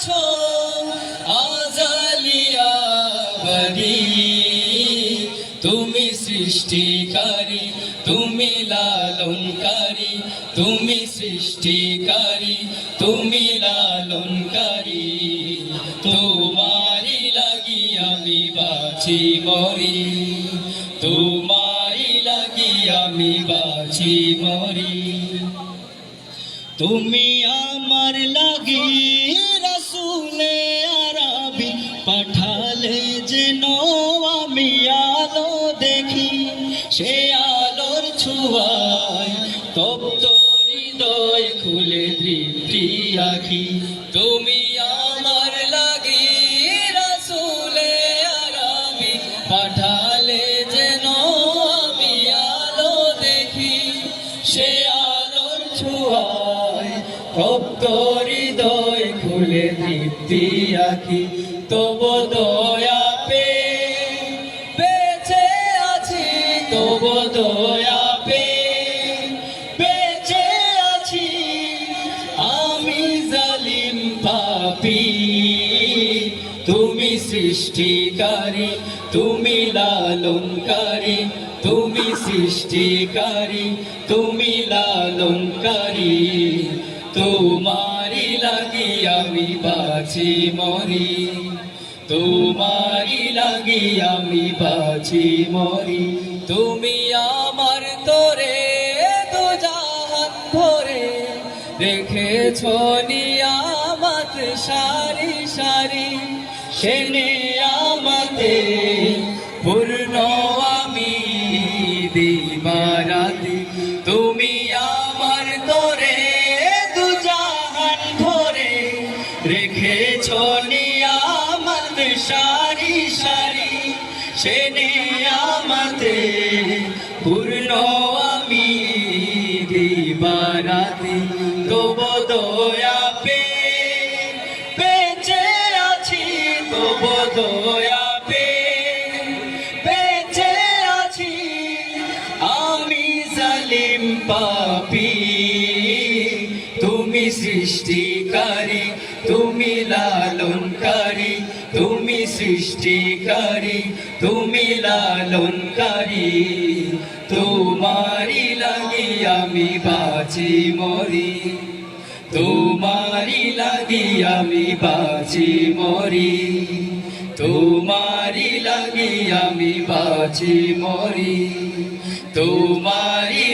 আছো আজালিয়া বাড়ি, তুমি সৃষ্টিকারী, তুমি লালনকারী, তুমি সৃষ্টিকারী, তুমি লালনকারী। তোমারি লাগি আমি বাঁচি মরি, তোমারি লাগি আমি বাঁচি মরি। তুমি আমার লাগি রাসূলে আরবি পাঠালে যেন আমি আলো দেখি, সে আলোর ছোঁয়ায় তপ্ত হৃদয় খুলে দৃষ্টি আঁখি। তুমি আমার লাগি রাসূলে আরবি পাঠালে যেন আমি আলো দেখি, সে আলোর ছোঁয়ায় তপ্ত হৃদয় খুলে দৃষ্টি আঁখি। তবু দয়া পেয়ে বেঁচে আছি, তবু দয়া পেয়ে বেঁচে আছি। আমি জালিম পাপী, তুমি সৃষ্টিকারী, তুমি লালনকারী, তুমি সৃষ্টিকারী, তুমি লালনকারী। তোমারি লাগি আমি বাঁচি মরি, তোমারি লাগি আমি বাঁচি মরি। তুমি আমার তোরে দু জাহান ভরে রেখেছ নিয়ামত সারি সারি, সে নিয়ামতে পূর্ণ আমি দিবারাতি। তুমি আমার তোরে দু জাহান ভরে রেখেছ নিয়ামত সারি সারি, সে নিয়ামতে পূর্ণ আমি দিবারাতি। তবু দয়া পেয়ে বেঁচে আছি, তবু দয়া পেয়ে বেঁচে আছি। আমি জালিম পাপী, তুমি সৃষ্টিকারী, তুমি লালনকারী, তুমি সৃষ্টিকারী, তুমি লালনকারী। তোমারি লাগি আমি বাঁচি মরি, তোমারি লাগি আমি বাঁচি মরি, তোমারি লাগি আমি বাঁচি মরি, তোমারি